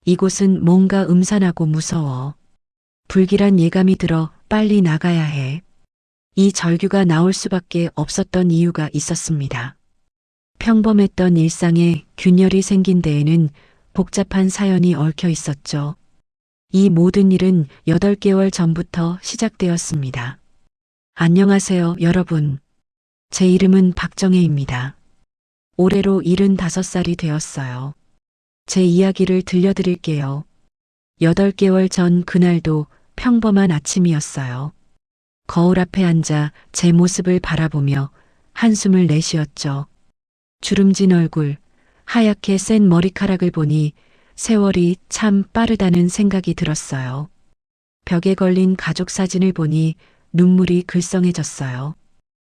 이곳은 뭔가 음산하고 무서워. 불길한 예감이 들어 빨리 나가야 해. 이 절규가 나올 수밖에 없었던 이유가 있었습니다. 평범했던 일상에 균열이 생긴 데에는 복잡한 사연이 얽혀 있었죠. 이 모든 일은 8개월 전부터 시작되었습니다. 안녕하세요, 여러분. 제 이름은 박정혜입니다. 올해로 75살이 되었어요. 제 이야기를 들려드릴게요. 8개월 전 그날도 평범한 아침이었어요. 거울 앞에 앉아 제 모습을 바라보며 한숨을 내쉬었죠. 주름진 얼굴, 하얗게 센 머리카락을 보니 세월이 참 빠르다는 생각이 들었어요. 벽에 걸린 가족 사진을 보니 눈물이 글썽해졌어요.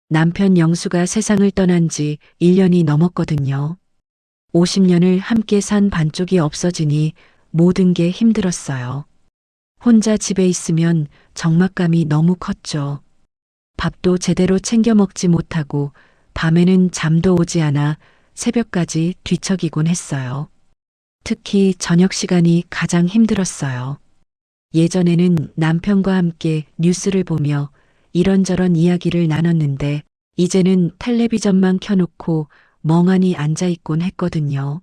남편 영수가 세상을 떠난 지 1년이 넘었거든요. 50년을 함께 산 반쪽이 없어지니 모든 게 힘들었어요. 혼자 집에 있으면 적막감이 너무 컸죠. 밥도 제대로 챙겨 먹지 못하고 밤에는 잠도 오지 않아 새벽까지 뒤척이곤 했어요. 특히 저녁 시간이 가장 힘들었어요. 예전에는 남편과 함께 뉴스를 보며 이런저런 이야기를 나눴는데 이제는 텔레비전만 켜놓고 멍하니 앉아있곤 했거든요.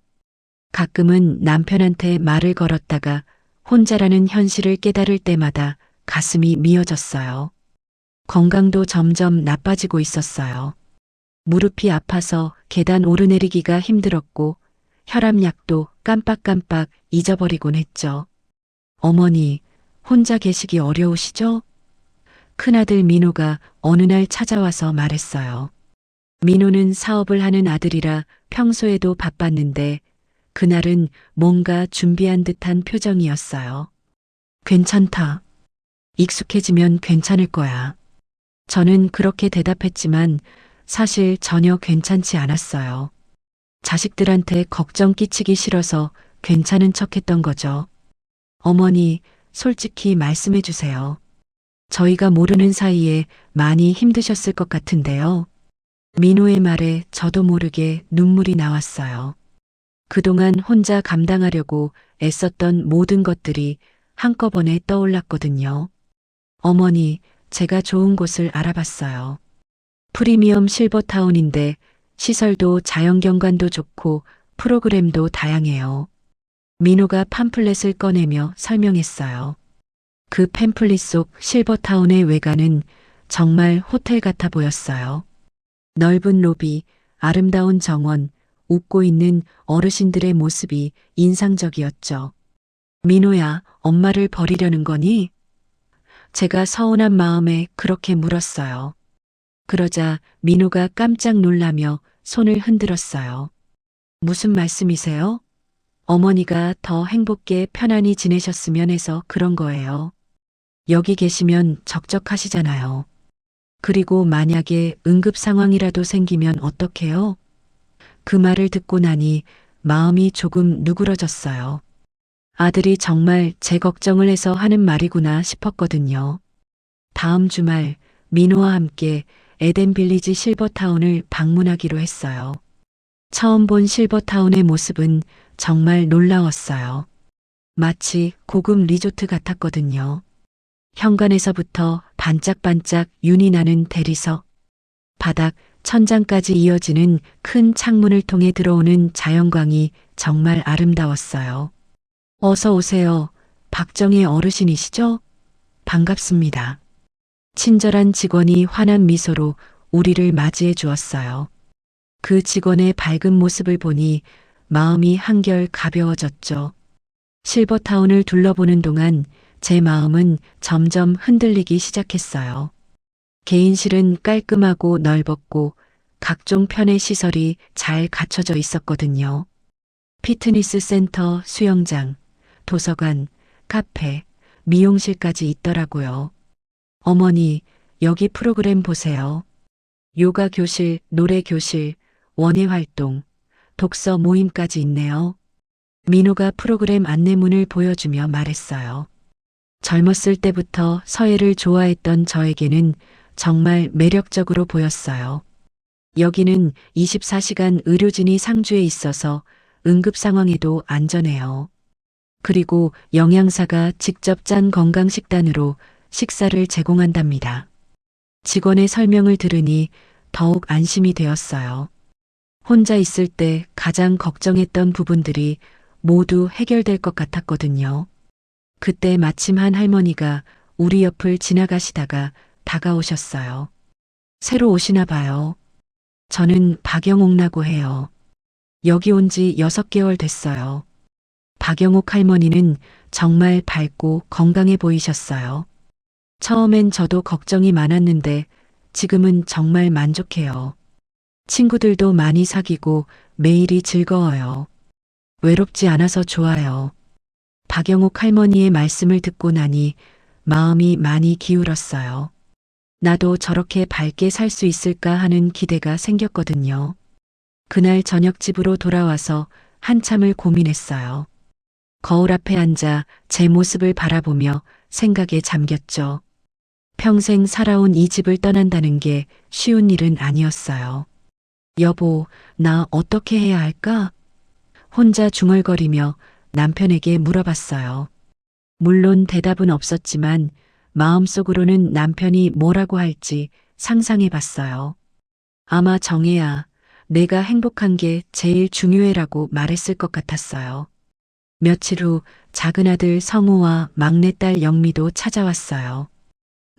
가끔은 남편한테 말을 걸었다가 혼자라는 현실을 깨달을 때마다 가슴이 미어졌어요. 건강도 점점 나빠지고 있었어요. 무릎이 아파서 계단 오르내리기가 힘들었고 혈압약도 깜빡깜빡 잊어버리곤 했죠. 어머니, 혼자 계시기 어려우시죠? 큰아들 민호가 어느 날 찾아와서 말했어요. 민호는 사업을 하는 아들이라 평소에도 바빴는데 그날은 뭔가 준비한 듯한 표정이었어요. 괜찮다. 익숙해지면 괜찮을 거야. 저는 그렇게 대답했지만 사실 전혀 괜찮지 않았어요. 자식들한테 걱정 끼치기 싫어서 괜찮은 척했던 거죠. 어머니, 솔직히 말씀해 주세요. 저희가 모르는 사이에 많이 힘드셨을 것 같은데요. 민호의 말에 저도 모르게 눈물이 나왔어요. 그동안 혼자 감당하려고 애썼던 모든 것들이 한꺼번에 떠올랐거든요. 어머니, 제가 좋은 곳을 알아봤어요. 프리미엄 실버타운인데 시설도 자연경관도 좋고 프로그램도 다양해요. 민호가 팜플렛을 꺼내며 설명했어요. 그 팸플릿 속 실버타운의 외관은 정말 호텔 같아 보였어요. 넓은 로비, 아름다운 정원, 웃고 있는 어르신들의 모습이 인상적이었죠. 민호야, 엄마를 버리려는 거니? 제가 서운한 마음에 그렇게 물었어요. 그러자 민호가 깜짝 놀라며 손을 흔들었어요. 무슨 말씀이세요? 어머니가 더 행복게 편안히 지내셨으면 해서 그런 거예요. 여기 계시면 적적하시잖아요. 그리고 만약에 응급 상황이라도 생기면 어떡해요? 그 말을 듣고 나니 마음이 조금 누그러졌어요. 아들이 정말 제 걱정을 해서 하는 말이구나 싶었거든요. 다음 주말 민호와 함께 에덴 빌리지 실버타운을 방문하기로 했어요. 처음 본 실버타운의 모습은 정말 놀라웠어요. 마치 고급 리조트 같았거든요. 현관에서부터 반짝반짝 윤이 나는 대리석, 바닥, 천장까지 이어지는 큰 창문을 통해 들어오는 자연광이 정말 아름다웠어요. 어서 오세요. 박정희 어르신이시죠? 반갑습니다. 친절한 직원이 환한 미소로 우리를 맞이해 주었어요. 그 직원의 밝은 모습을 보니 마음이 한결 가벼워졌죠. 실버타운을 둘러보는 동안 제 마음은 점점 흔들리기 시작했어요. 개인실은 깔끔하고 넓었고 각종 편의 시설이 잘 갖춰져 있었거든요. 피트니스 센터, 수영장, 도서관, 카페, 미용실까지 있더라고요. 어머니, 여기 프로그램 보세요. 요가 교실, 노래 교실, 원예 활동, 독서 모임까지 있네요. 민호가 프로그램 안내문을 보여주며 말했어요. 젊었을 때부터 서예를 좋아했던 저에게는 정말 매력적으로 보였어요. 여기는 24시간 의료진이 상주해 있어서 응급 상황에도 안전해요. 그리고 영양사가 직접 짠 건강식단으로 식사를 제공한답니다. 직원의 설명을 들으니 더욱 안심이 되었어요. 혼자 있을 때 가장 걱정했던 부분들이 모두 해결될 것 같았거든요. 그때 마침 한 할머니가 우리 옆을 지나가시다가 다가오셨어요. 새로 오시나 봐요. 저는 박영옥라고 해요. 여기 온 지 6개월 됐어요. 박영옥 할머니는 정말 밝고 건강해 보이셨어요. 처음엔 저도 걱정이 많았는데 지금은 정말 만족해요. 친구들도 많이 사귀고 매일이 즐거워요. 외롭지 않아서 좋아요. 박영옥 할머니의 말씀을 듣고 나니 마음이 많이 기울었어요. 나도 저렇게 밝게 살 수 있을까 하는 기대가 생겼거든요. 그날 저녁 집으로 돌아와서 한참을 고민했어요. 거울 앞에 앉아 제 모습을 바라보며 생각에 잠겼죠. 평생 살아온 이 집을 떠난다는 게 쉬운 일은 아니었어요. 여보, 나 어떻게 해야 할까? 혼자 중얼거리며 남편에게 물어봤어요. 물론 대답은 없었지만 마음속으로는 남편이 뭐라고 할지 상상해 봤어요. 아마 정혜야, 내가 행복한 게 제일 중요해라고 말했을 것 같았어요. 며칠 후 작은 아들 성우와 막내딸 영미도 찾아왔어요.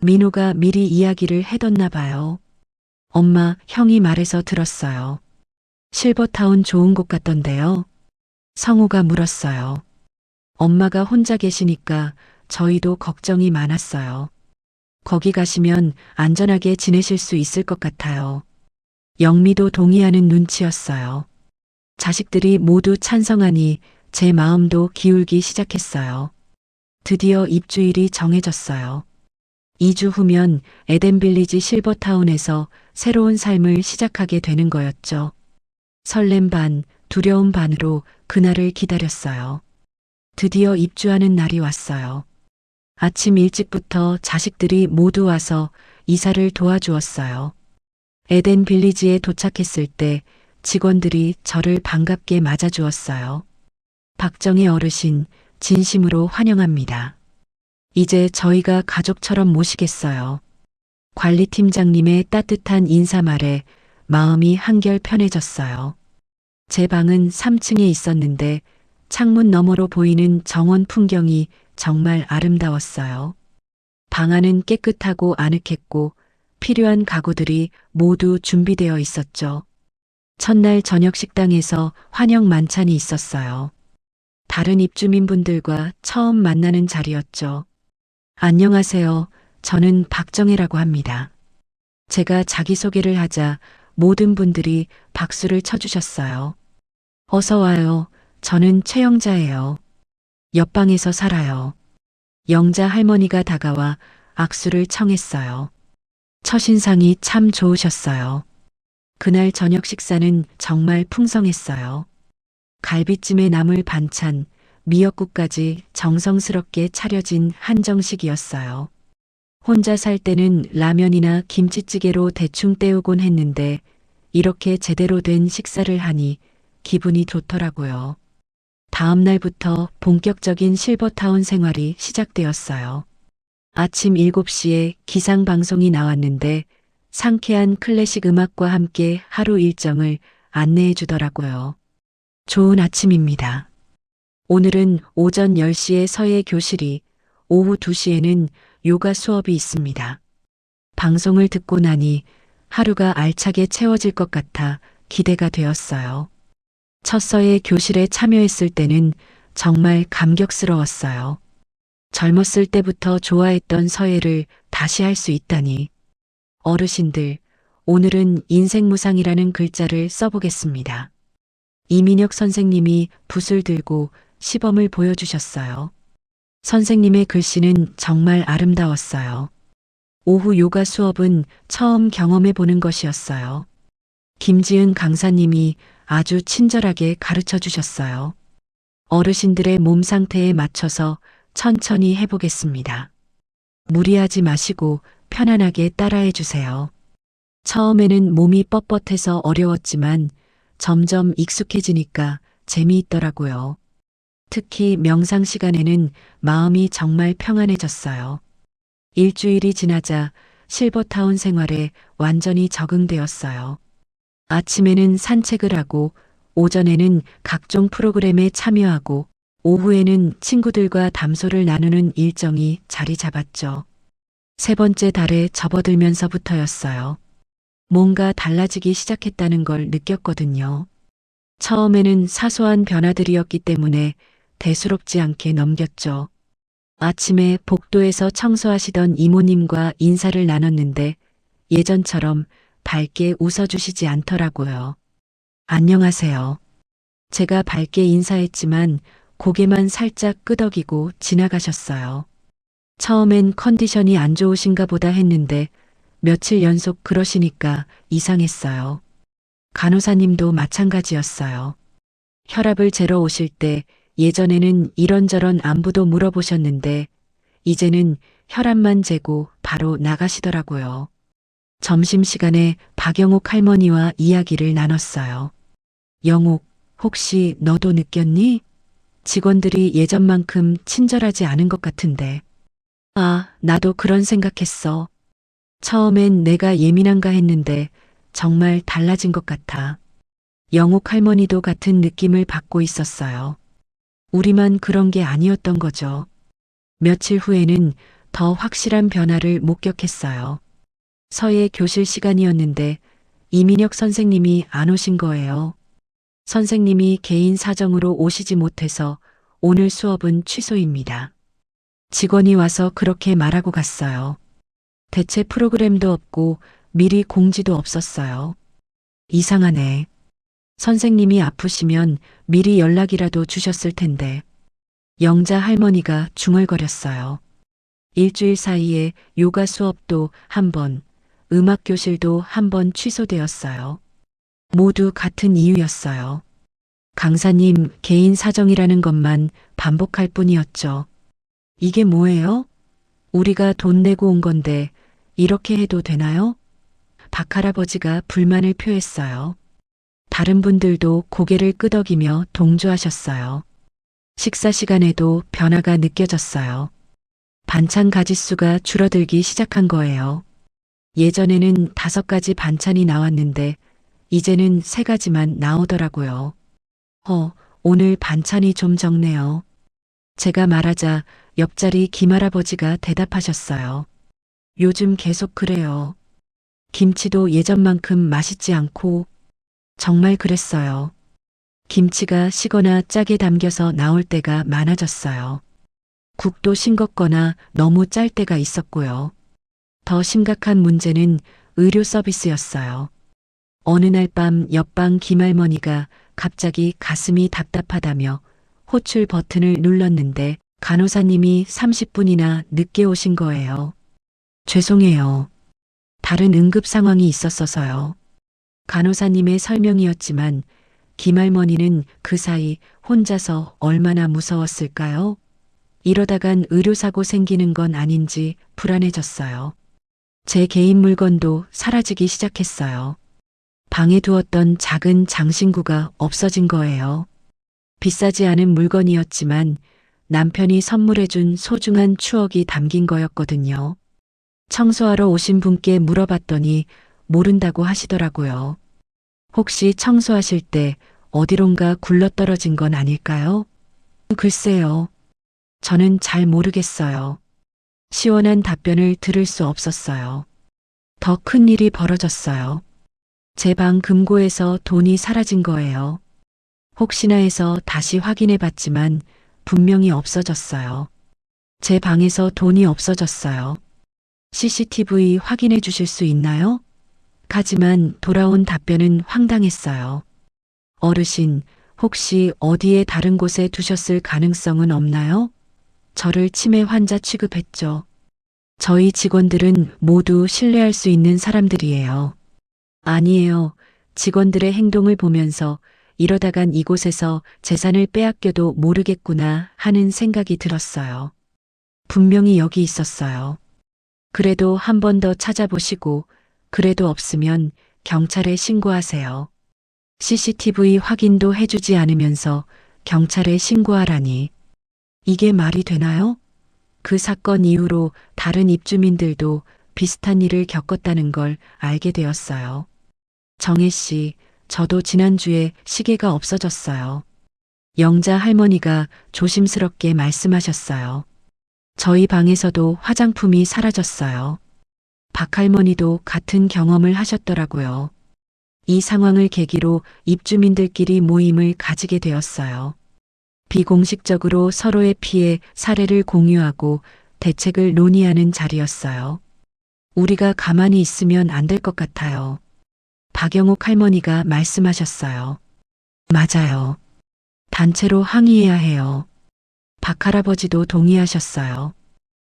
민호가 미리 이야기를 해뒀나 봐요. 엄마, 형이 말해서 들었어요. 실버타운 좋은 곳 같던데요. 성우가 물었어요. 엄마가 혼자 계시니까 저희도 걱정이 많았어요. 거기 가시면 안전하게 지내실 수 있을 것 같아요. 영미도 동의하는 눈치였어요. 자식들이 모두 찬성하니 제 마음도 기울기 시작했어요. 드디어 입주일이 정해졌어요. 2주 후면 에덴빌리지 실버타운에서 새로운 삶을 시작하게 되는 거였죠. 설렘 반, 두려움 반으로 그날을 기다렸어요. 드디어 입주하는 날이 왔어요. 아침 일찍부터 자식들이 모두 와서 이사를 도와주었어요. 에덴 빌리지에 도착했을 때 직원들이 저를 반갑게 맞아주었어요. 박정희 어르신, 진심으로 환영합니다. 이제 저희가 가족처럼 모시겠어요. 관리팀장님의 따뜻한 인사말에 마음이 한결 편해졌어요. 제 방은 3층에 있었는데 창문 너머로 보이는 정원 풍경이 정말 아름다웠어요. 방 안은 깨끗하고 아늑했고 필요한 가구들이 모두 준비되어 있었죠. 첫날 저녁 식당에서 환영 만찬이 있었어요. 다른 입주민분들과 처음 만나는 자리였죠. 안녕하세요. 저는 박정혜라고 합니다. 제가 자기소개를 하자 모든 분들이 박수를 쳐주셨어요. 어서 와요. 저는 최영자예요. 옆방에서 살아요. 영자 할머니가 다가와 악수를 청했어요. 첫인상이 참 좋으셨어요. 그날 저녁 식사는 정말 풍성했어요. 갈비찜에 나물 반찬, 미역국까지 정성스럽게 차려진 한정식이었어요. 혼자 살 때는 라면이나 김치찌개로 대충 때우곤 했는데 이렇게 제대로 된 식사를 하니 기분이 좋더라고요. 다음 날부터 본격적인 실버타운 생활이 시작되었어요. 아침 7시에 기상 방송이 나왔는데 상쾌한 클래식 음악과 함께 하루 일정을 안내해 주더라고요. 좋은 아침입니다. 오늘은 오전 10시에 서예 교실이, 오후 2시에는 요가 수업이 있습니다. 방송을 듣고 나니 하루가 알차게 채워질 것 같아 기대가 되었어요. 첫 서예 교실에 참여했을 때는 정말 감격스러웠어요. 젊었을 때부터 좋아했던 서예를 다시 할 수 있다니. 어르신들, 오늘은 인생무상이라는 글자를 써보겠습니다. 이민혁 선생님이 붓을 들고 시범을 보여주셨어요. 선생님의 글씨는 정말 아름다웠어요. 오후 요가 수업은 처음 경험해 보는 것이었어요. 김지은 강사님이 아주 친절하게 가르쳐 주셨어요. 어르신들의 몸 상태에 맞춰서 천천히 해보겠습니다. 무리하지 마시고 편안하게 따라해 주세요. 처음에는 몸이 뻣뻣해서 어려웠지만 점점 익숙해지니까 재미있더라고요. 특히 명상 시간에는 마음이 정말 평안해졌어요. 일주일이 지나자 실버타운 생활에 완전히 적응되었어요. 아침에는 산책을 하고, 오전에는 각종 프로그램에 참여하고, 오후에는 친구들과 담소를 나누는 일정이 자리 잡았죠. 세 번째 달에 접어들면서부터였어요. 뭔가 달라지기 시작했다는 걸 느꼈거든요. 처음에는 사소한 변화들이었기 때문에 대수롭지 않게 넘겼죠. 아침에 복도에서 청소하시던 이모님과 인사를 나눴는데 예전처럼 밝게 웃어주시지 않더라고요. 안녕하세요. 제가 밝게 인사했지만 고개만 살짝 끄덕이고 지나가셨어요. 처음엔 컨디션이 안 좋으신가 보다 했는데 며칠 연속 그러시니까 이상했어요. 간호사님도 마찬가지였어요. 혈압을 재러 오실 때 예전에는 이런저런 안부도 물어보셨는데 이제는 혈압만 재고 바로 나가시더라고요. 점심시간에 박영옥 할머니와 이야기를 나눴어요. 영옥, 혹시 너도 느꼈니? 직원들이 예전만큼 친절하지 않은 것 같은데. 아, 나도 그런 생각했어. 처음엔 내가 예민한가 했는데 정말 달라진 것 같아. 영옥 할머니도 같은 느낌을 받고 있었어요. 우리만 그런 게 아니었던 거죠. 며칠 후에는 더 확실한 변화를 목격했어요. 서예 교실 시간이었는데 이민혁 선생님이 안 오신 거예요. 선생님이 개인 사정으로 오시지 못해서 오늘 수업은 취소입니다. 직원이 와서 그렇게 말하고 갔어요. 대체 프로그램도 없고 미리 공지도 없었어요. 이상하네. 선생님이 아프시면 미리 연락이라도 주셨을 텐데. 영자 할머니가 중얼거렸어요. 일주일 사이에 요가 수업도 한 번, 음악 교실도 한 번 취소되었어요. 모두 같은 이유였어요. 강사님 개인 사정이라는 것만 반복할 뿐이었죠. 이게 뭐예요? 우리가 돈 내고 온 건데 이렇게 해도 되나요? 박 할아버지가 불만을 표했어요. 다른 분들도 고개를 끄덕이며 동조하셨어요. 식사 시간에도 변화가 느껴졌어요. 반찬 가짓수가 줄어들기 시작한 거예요. 예전에는 5가지 반찬이 나왔는데 이제는 3가지만 나오더라고요. 오늘 반찬이 좀 적네요. 제가 말하자 옆자리 김할아버지가 대답하셨어요. 요즘 계속 그래요. 김치도 예전만큼 맛있지 않고 정말 그랬어요. 김치가 시거나 짜게 담겨서 나올 때가 많아졌어요. 국도 싱겁거나 너무 짤 때가 있었고요. 더 심각한 문제는 의료 서비스였어요. 어느 날 밤 옆방 김할머니가 갑자기 가슴이 답답하다며 호출 버튼을 눌렀는데 간호사님이 30분이나 늦게 오신 거예요. 죄송해요. 다른 응급 상황이 있었어서요. 간호사님의 설명이었지만 김할머니는 그 사이 혼자서 얼마나 무서웠을까요? 이러다간 의료사고 생기는 건 아닌지 불안해졌어요. 제 개인 물건도 사라지기 시작했어요. 방에 두었던 작은 장신구가 없어진 거예요. 비싸지 않은 물건이었지만 남편이 선물해준 소중한 추억이 담긴 거였거든요. 청소하러 오신 분께 물어봤더니 모른다고 하시더라고요. 혹시 청소하실 때 어디론가 굴러떨어진 건 아닐까요? 글쎄요. 저는 잘 모르겠어요. 시원한 답변을 들을 수 없었어요. 더 큰 일이 벌어졌어요. 제 방 금고에서 돈이 사라진 거예요. 혹시나 해서 다시 확인해 봤지만 분명히 없어졌어요. 제 방에서 돈이 없어졌어요. CCTV 확인해 주실 수 있나요? 하지만 돌아온 답변은 황당했어요. 어르신, 혹시 어디에 다른 곳에 두셨을 가능성은 없나요? 저를 치매 환자 취급했죠. 저희 직원들은 모두 신뢰할 수 있는 사람들이에요. 아니에요. 직원들의 행동을 보면서 이러다간 이곳에서 재산을 빼앗겨도 모르겠구나 하는 생각이 들었어요. 분명히 여기 있었어요. 그래도 한 번 더 찾아보시고 그래도 없으면 경찰에 신고하세요. CCTV 확인도 해주지 않으면서 경찰에 신고하라니. 이게 말이 되나요? 그 사건 이후로 다른 입주민들도 비슷한 일을 겪었다는 걸 알게 되었어요. 정혜 씨, 저도 지난주에 시계가 없어졌어요. 영자 할머니가 조심스럽게 말씀하셨어요. 저희 방에서도 화장품이 사라졌어요. 박 할머니도 같은 경험을 하셨더라고요. 이 상황을 계기로 입주민들끼리 모임을 가지게 되었어요. 비공식적으로 서로의 피해 사례를 공유하고 대책을 논의하는 자리였어요. 우리가 가만히 있으면 안 될 것 같아요. 박영옥 할머니가 말씀하셨어요. 맞아요. 단체로 항의해야 해요. 박 할아버지도 동의하셨어요.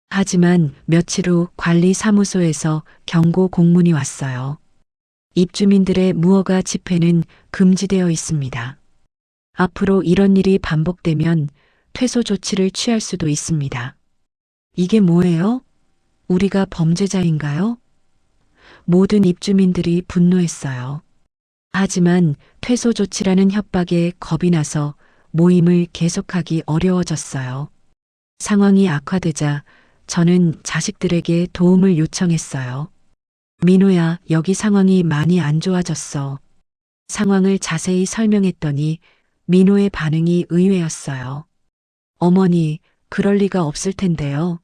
하지만 며칠 후 관리사무소에서 경고 공문이 왔어요. 입주민들의 무허가 집회는 금지되어 있습니다. 앞으로 이런 일이 반복되면 퇴소 조치를 취할 수도 있습니다. 이게 뭐예요? 우리가 범죄자인가요? 모든 입주민들이 분노했어요. 하지만 퇴소 조치라는 협박에 겁이 나서 모임을 계속하기 어려워졌어요. 상황이 악화되자 저는 자식들에게 도움을 요청했어요. 민호야, 여기 상황이 많이 안 좋아졌어. 상황을 자세히 설명했더니 민호의 반응이 의외였어요. 어머니, 그럴 리가 없을 텐데요.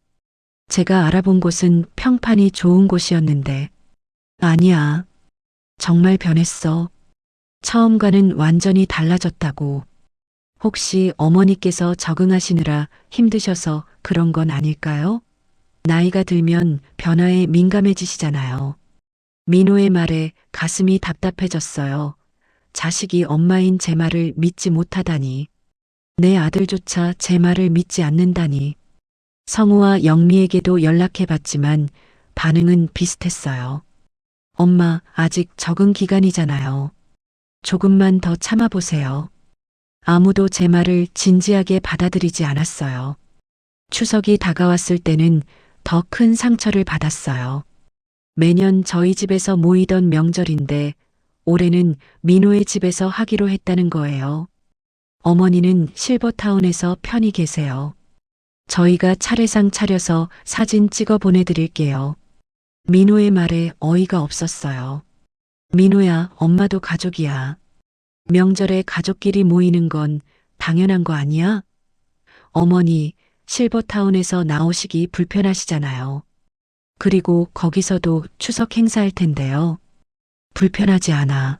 제가 알아본 곳은 평판이 좋은 곳이었는데. 아니야. 정말 변했어. 처음과는 완전히 달라졌다고. 혹시 어머니께서 적응하시느라 힘드셔서 그런 건 아닐까요? 나이가 들면 변화에 민감해지시잖아요. 민호의 말에 가슴이 답답해졌어요. 자식이 엄마인 제 말을 믿지 못하다니. 내 아들조차 제 말을 믿지 않는다니. 성우와 영미에게도 연락해봤지만 반응은 비슷했어요. 엄마, 아직 적응 기간이잖아요. 조금만 더 참아보세요. 아무도 제 말을 진지하게 받아들이지 않았어요. 추석이 다가왔을 때는 더 큰 상처를 받았어요. 매년 저희 집에서 모이던 명절인데 올해는 민호의 집에서 하기로 했다는 거예요. 어머니는 실버타운에서 편히 계세요. 저희가 차례상 차려서 사진 찍어 보내드릴게요. 민호의 말에 어이가 없었어요. 민호야, 엄마도 가족이야. 명절에 가족끼리 모이는 건 당연한 거 아니야? 어머니, 실버타운에서 나오시기 불편하시잖아요. 그리고 거기서도 추석 행사할 텐데요. 불편하지 않아.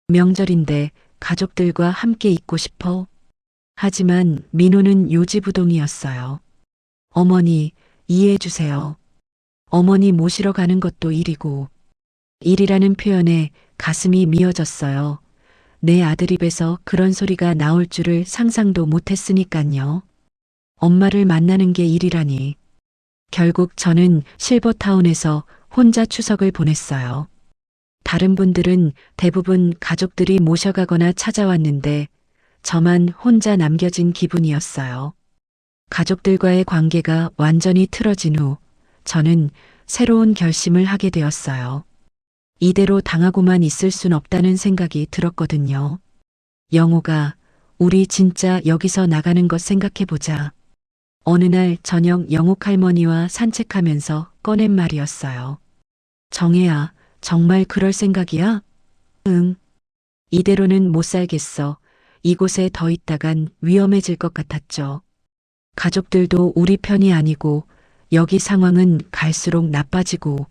명절인데 가족들과 함께 있고 싶어. 하지만 민호는 요지부동이었어요. 어머니, 이해해 주세요. 어머니 모시러 가는 것도 일이고. 일이라는 표현에 가슴이 미어졌어요. 내 아들 입에서 그런 소리가 나올 줄을 상상도 못했으니깐요. 엄마를 만나는 게 일이라니. 결국 저는 실버타운에서 혼자 추석을 보냈어요. 다른 분들은 대부분 가족들이 모셔가거나 찾아왔는데 저만 혼자 남겨진 기분이었어요. 가족들과의 관계가 완전히 틀어진 후 저는 새로운 결심을 하게 되었어요. 이대로 당하고만 있을 순 없다는 생각이 들었거든요. 영호가, 우리 진짜 여기서 나가는 것 생각해보자. 어느 날 저녁 영옥 할머니와 산책하면서 꺼낸 말이었어요. 정혜야, 정말 그럴 생각이야? 응. 이대로는 못 살겠어. 이곳에 더 있다간 위험해질 것 같았죠. 가족들도 우리 편이 아니고 여기 상황은 갈수록 나빠지고.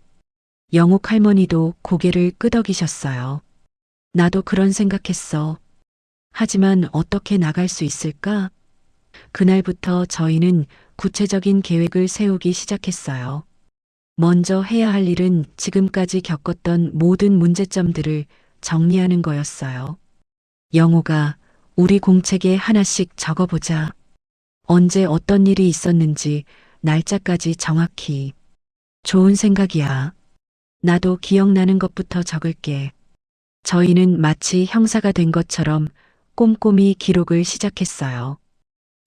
영옥 할머니도 고개를 끄덕이셨어요. 나도 그런 생각했어. 하지만 어떻게 나갈 수 있을까? 그날부터 저희는 구체적인 계획을 세우기 시작했어요. 먼저 해야 할 일은 지금까지 겪었던 모든 문제점들을 정리하는 거였어요. 영호가, 우리 공책에 하나씩 적어보자. 언제 어떤 일이 있었는지 날짜까지 정확히. 좋은 생각이야. 나도 기억나는 것부터 적을게. 저희는 마치 형사가 된 것처럼 꼼꼼히 기록을 시작했어요.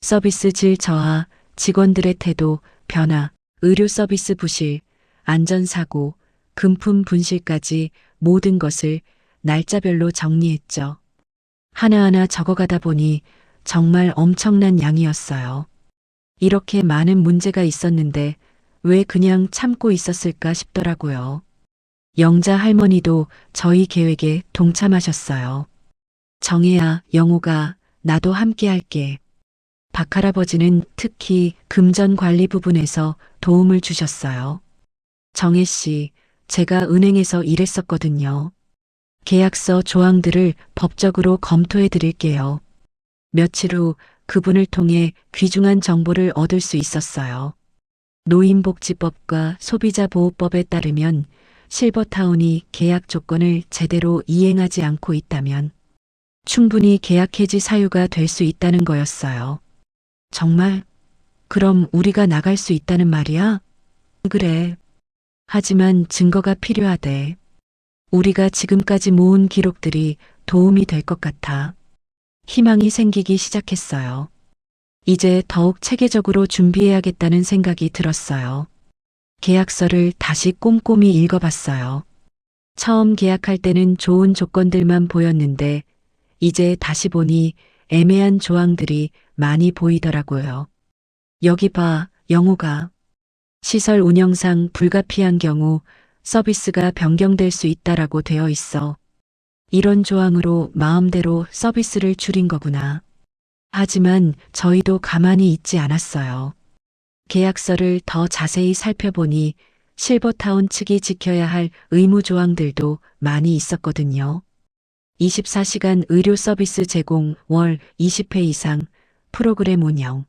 서비스 질 저하, 직원들의 태도, 변화, 의료 서비스 부실, 안전사고, 금품 분실까지 모든 것을 날짜별로 정리했죠. 하나하나 적어가다 보니 정말 엄청난 양이었어요. 이렇게 많은 문제가 있었는데 왜 그냥 참고 있었을까 싶더라고요. 영자 할머니도 저희 계획에 동참하셨어요. 정혜야, 영호가, 나도 함께 할게. 박할아버지는 특히 금전 관리 부분에서 도움을 주셨어요. 정혜 씨, 제가 은행에서 일했었거든요. 계약서 조항들을 법적으로 검토해 드릴게요. 며칠 후 그분을 통해 귀중한 정보를 얻을 수 있었어요. 노인복지법과 소비자보호법에 따르면 실버타운이 계약 조건을 제대로 이행하지 않고 있다면 충분히 계약 해지 사유가 될 수 있다는 거였어요. 정말? 그럼 우리가 나갈 수 있다는 말이야? 그래. 하지만 증거가 필요하대. 우리가 지금까지 모은 기록들이 도움이 될 것 같아. 희망이 생기기 시작했어요. 이제 더욱 체계적으로 준비해야겠다는 생각이 들었어요. 계약서를 다시 꼼꼼히 읽어봤어요. 처음 계약할 때는 좋은 조건들만 보였는데 이제 다시 보니 애매한 조항들이 많이 보이더라고요. 여기 봐, 영호가. 시설 운영상 불가피한 경우 서비스가 변경될 수 있다라고 되어 있어. 이런 조항으로 마음대로 서비스를 줄인 거구나. 하지만 저희도 가만히 있지 않았어요. 계약서를 더 자세히 살펴보니 실버타운 측이 지켜야 할 의무 조항들도 많이 있었거든요. 24시간 의료 서비스 제공 월 20회 이상 프로그램 운영.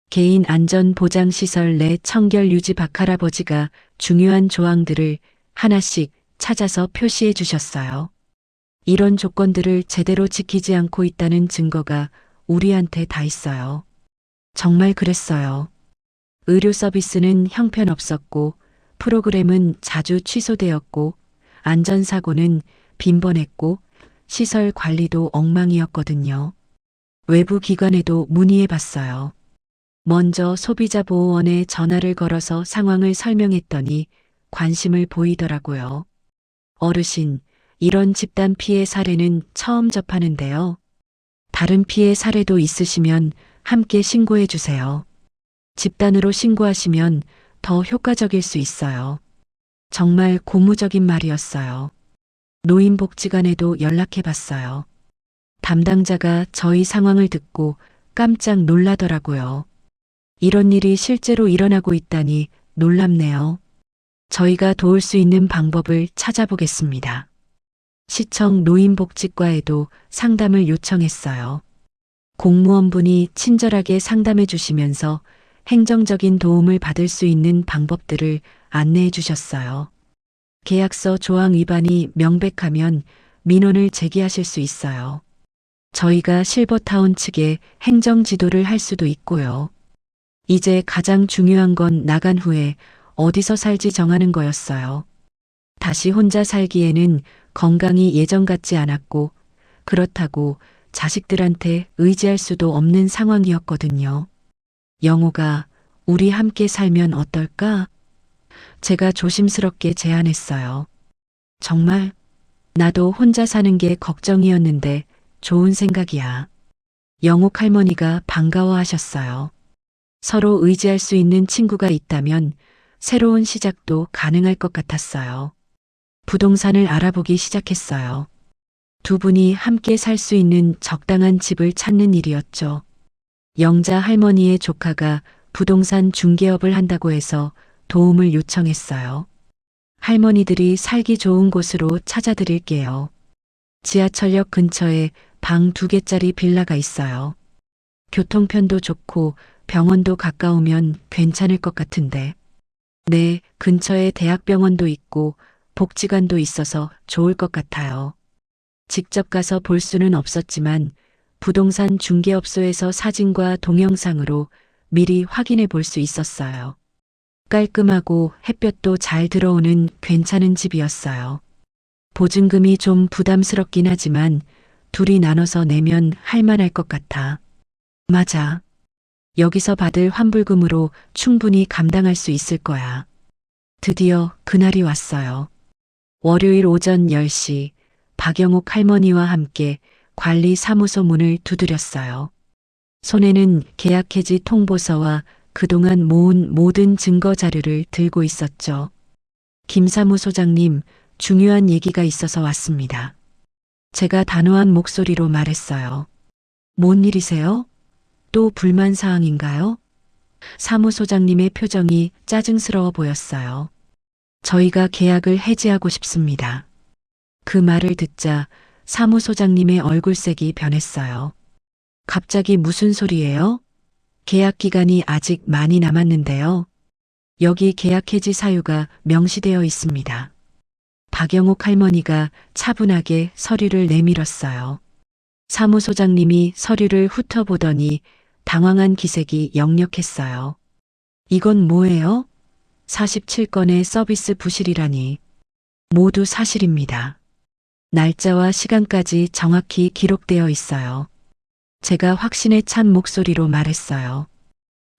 개인 안전 보장 시설 내 청결 유지 박할아버지가 중요한 조항들을 하나씩 찾아서 표시해 주셨어요. 이런 조건들을 제대로 지키지 않고 있다는 증거가 우리한테 다 있어요. 정말 그랬어요. 의료 서비스는 형편없었고 프로그램은 자주 취소되었고 안전사고는 빈번했고 시설 관리도 엉망이었거든요. 외부 기관에도 문의해 봤어요. 먼저 소비자보호원에 전화를 걸어서 상황을 설명했더니 관심을 보이더라고요. 어르신, 이런 집단 피해 사례는 처음 접하는데요. 다른 피해 사례도 있으시면 함께 신고해 주세요. 집단으로 신고하시면 더 효과적일 수 있어요. 정말 고무적인 말이었어요. 노인복지관에도 연락해 봤어요. 담당자가 저희 상황을 듣고 깜짝 놀라더라고요. 이런 일이 실제로 일어나고 있다니 놀랍네요. 저희가 도울 수 있는 방법을 찾아보겠습니다. 시청 노인복지과에도 상담을 요청했어요. 공무원분이 친절하게 상담해 주시면서 행정적인 도움을 받을 수 있는 방법들을 안내해 주셨어요. 계약서 조항 위반이 명백하면 민원을 제기하실 수 있어요. 저희가 실버타운 측에 행정 지도를 할 수도 있고요. 이제 가장 중요한 건 나간 후에 어디서 살지 정하는 거였어요. 다시 혼자 살기에는 건강이 예전 같지 않았고 그렇다고 자식들한테 의지할 수도 없는 상황이었거든요. 영호가 우리 함께 살면 어떨까? 제가 조심스럽게 제안했어요. 정말? 나도 혼자 사는 게 걱정이었는데 좋은 생각이야. 영옥 할머니가 반가워하셨어요. 서로 의지할 수 있는 친구가 있다면 새로운 시작도 가능할 것 같았어요. 부동산을 알아보기 시작했어요. 두 분이 함께 살 수 있는 적당한 집을 찾는 일이었죠. 영자 할머니의 조카가 부동산 중개업을 한다고 해서 도움을 요청했어요. 할머니들이 살기 좋은 곳으로 찾아드릴게요. 지하철역 근처에 방 2개짜리 빌라가 있어요. 교통편도 좋고 병원도 가까우면 괜찮을 것 같은데. 네, 근처에 대학병원도 있고 복지관도 있어서 좋을 것 같아요. 직접 가서 볼 수는 없었지만 부동산 중개업소에서 사진과 동영상으로 미리 확인해 볼 수 있었어요. 깔끔하고 햇볕도 잘 들어오는 괜찮은 집이었어요. 보증금이 좀 부담스럽긴 하지만 둘이 나눠서 내면 할만할 것 같아. 맞아. 여기서 받을 환불금으로 충분히 감당할 수 있을 거야. 드디어 그날이 왔어요. 월요일 오전 10시 박영옥 할머니와 함께 관리사무소 문을 두드렸어요. 손에는 계약 해지 통보서와 그동안 모은 모든 증거 자료를 들고 있었죠. 김 사무소장님, 중요한 얘기가 있어서 왔습니다. 제가 단호한 목소리로 말했어요. 뭔 일이세요? 또 불만 사항인가요? 사무소장님의 표정이 짜증스러워 보였어요. 저희가 계약을 해지하고 싶습니다. 그 말을 듣자 사무소장님의 얼굴색이 변했어요. 갑자기 무슨 소리예요? 계약 기간이 아직 많이 남았는데요. 여기 계약 해지 사유가 명시되어 있습니다. 박영옥 할머니가 차분하게 서류를 내밀었어요. 사무소장님이 서류를 훑어보더니 당황한 기색이 역력했어요. 이건 뭐예요? 47건의 서비스 부실이라니. 모두 사실입니다. 날짜와 시간까지 정확히 기록되어 있어요. 제가 확신에 찬 목소리로 말했어요.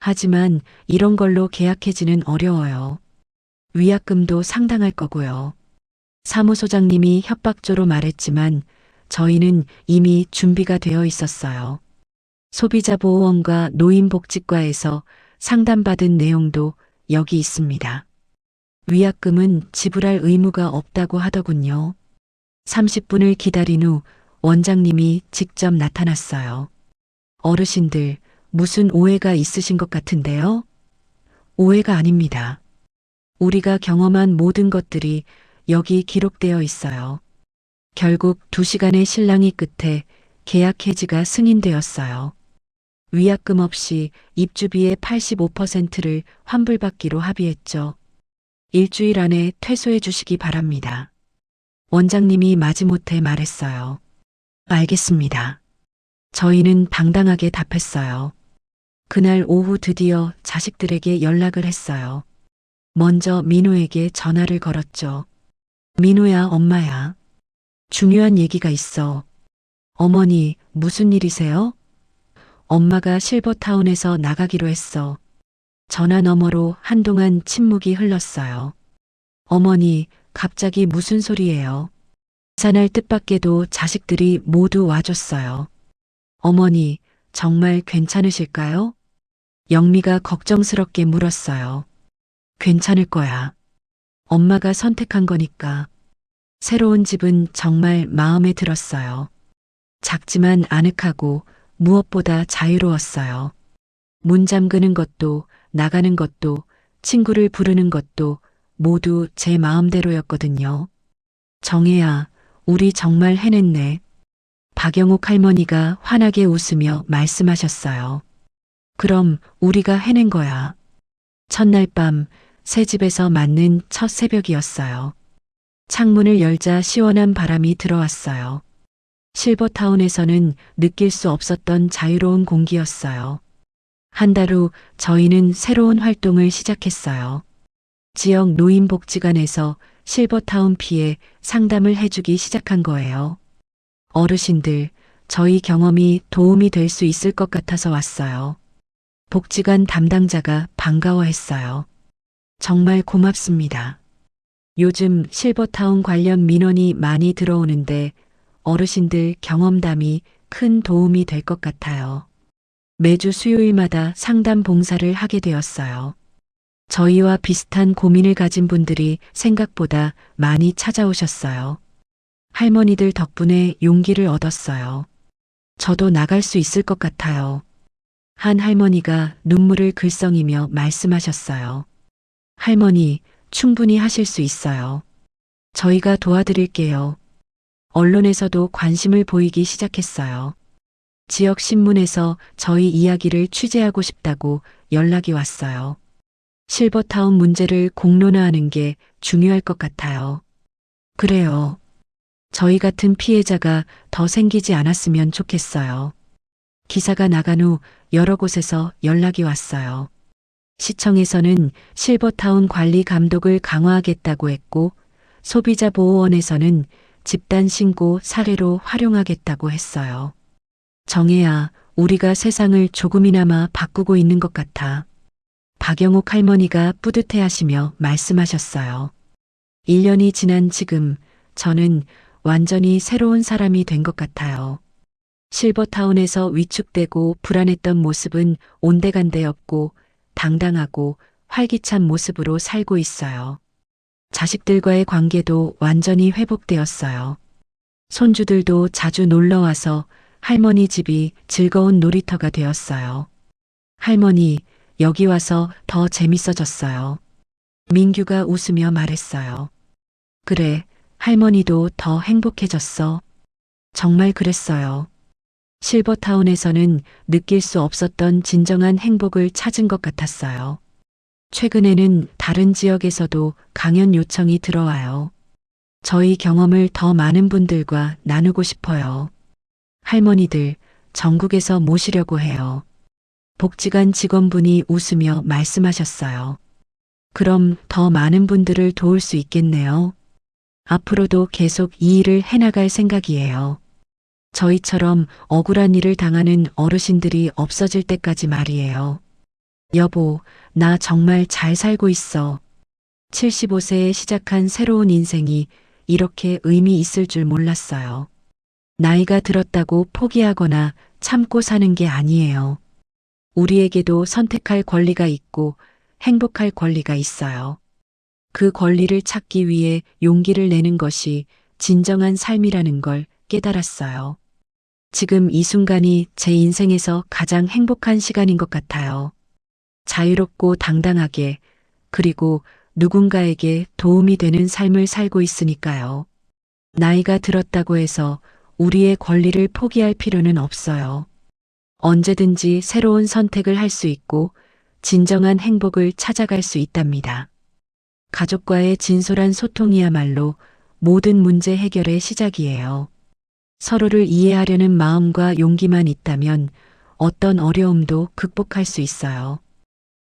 하지만 이런 걸로 계약해지는 어려워요. 위약금도 상당할 거고요. 사무소장님이 협박조로 말했지만 저희는 이미 준비가 되어 있었어요. 소비자보호원과 노인복지과에서 상담받은 내용도 여기 있습니다. 위약금은 지불할 의무가 없다고 하더군요. 30분을 기다린 후 원장님이 직접 나타났어요. 어르신들, 무슨 오해가 있으신 것 같은데요? 오해가 아닙니다. 우리가 경험한 모든 것들이 여기 기록되어 있어요. 결국 2시간의 실랑이 끝에 계약 해지가 승인되었어요. 위약금 없이 입주비의 85%를 환불받기로 합의했죠. 일주일 안에 퇴소해 주시기 바랍니다. 원장님이 마지못해 말했어요. 알겠습니다. 저희는 당당하게 답했어요. 그날 오후 드디어 자식들에게 연락을 했어요. 먼저 민호에게 전화를 걸었죠. 민호야, 엄마야. 중요한 얘기가 있어. 어머니, 무슨 일이세요? 엄마가 실버타운에서 나가기로 했어. 전화 너머로 한동안 침묵이 흘렀어요. 어머니, 갑자기 무슨 소리예요? 이산할 뜻밖에도 자식들이 모두 와줬어요. 어머니, 정말 괜찮으실까요? 영미가 걱정스럽게 물었어요. 괜찮을 거야. 엄마가 선택한 거니까. 새로운 집은 정말 마음에 들었어요. 작지만 아늑하고 무엇보다 자유로웠어요. 문 잠그는 것도 나가는 것도 친구를 부르는 것도 모두 제 마음대로였거든요. 정혜야, 우리 정말 해냈네. 박영옥 할머니가 환하게 웃으며 말씀하셨어요. 그럼 우리가 해낸 거야. 첫날 밤 새 집에서 맞는 첫 새벽이었어요. 창문을 열자 시원한 바람이 들어왔어요. 실버타운에서는 느낄 수 없었던 자유로운 공기였어요. 한 달 후 저희는 새로운 활동을 시작했어요. 지역 노인복지관에서 실버타운 피해 상담을 해주기 시작한 거예요. 어르신들, 저희 경험이 도움이 될 수 있을 것 같아서 왔어요. 복지관 담당자가 반가워했어요. 정말 고맙습니다. 요즘 실버타운 관련 민원이 많이 들어오는데 어르신들 경험담이 큰 도움이 될 것 같아요. 매주 수요일마다 상담 봉사를 하게 되었어요. 저희와 비슷한 고민을 가진 분들이 생각보다 많이 찾아오셨어요. 할머니들 덕분에 용기를 얻었어요. 저도 나갈 수 있을 것 같아요. 한 할머니가 눈물을 글썽이며 말씀하셨어요. 할머니, 충분히 하실 수 있어요. 저희가 도와드릴게요. 언론에서도 관심을 보이기 시작했어요. 지역 신문에서 저희 이야기를 취재하고 싶다고 연락이 왔어요. 실버타운 문제를 공론화하는 게 중요할 것 같아요. 그래요. 저희 같은 피해자가 더 생기지 않았으면 좋겠어요. 기사가 나간 후 여러 곳에서 연락이 왔어요. 시청에서는 실버타운 관리 감독을 강화하겠다고 했고 소비자보호원에서는 집단 신고 사례로 활용하겠다고 했어요. 정혜야, 우리가 세상을 조금이나마 바꾸고 있는 것 같아. 박영옥 할머니가 뿌듯해하시며 말씀하셨어요. 1년이 지난 지금 저는 완전히 새로운 사람이 된 것 같아요. 실버타운에서 위축되고 불안했던 모습은 온데간데없고 당당하고 활기찬 모습으로 살고 있어요. 자식들과의 관계도 완전히 회복되었어요. 손주들도 자주 놀러와서 할머니 집이 즐거운 놀이터가 되었어요. 할머니, 여기 와서 더 재밌어졌어요. 민규가 웃으며 말했어요. 그래, 할머니도 더 행복해졌어. 정말 그랬어요. 실버타운에서는 느낄 수 없었던 진정한 행복을 찾은 것 같았어요. 최근에는 다른 지역에서도 강연 요청이 들어와요. 저희 경험을 더 많은 분들과 나누고 싶어요. 할머니들 전국에서 모시려고 해요. 복지관 직원분이 웃으며 말씀하셨어요. 그럼 더 많은 분들을 도울 수 있겠네요. 앞으로도 계속 이 일을 해나갈 생각이에요. 저희처럼 억울한 일을 당하는 어르신들이 없어질 때까지 말이에요. 여보, 나 정말 잘 살고 있어. 75세에 시작한 새로운 인생이 이렇게 의미 있을 줄 몰랐어요. 나이가 들었다고 포기하거나 참고 사는 게 아니에요. 우리에게도 선택할 권리가 있고 행복할 권리가 있어요. 그 권리를 찾기 위해 용기를 내는 것이 진정한 삶이라는 걸 깨달았어요. 지금 이 순간이 제 인생에서 가장 행복한 시간인 것 같아요. 자유롭고 당당하게, 그리고 누군가에게 도움이 되는 삶을 살고 있으니까요. 나이가 들었다고 해서 우리의 권리를 포기할 필요는 없어요. 언제든지 새로운 선택을 할 수 있고 진정한 행복을 찾아갈 수 있답니다. 가족과의 진솔한 소통이야말로 모든 문제 해결의 시작이에요. 서로를 이해하려는 마음과 용기만 있다면 어떤 어려움도 극복할 수 있어요.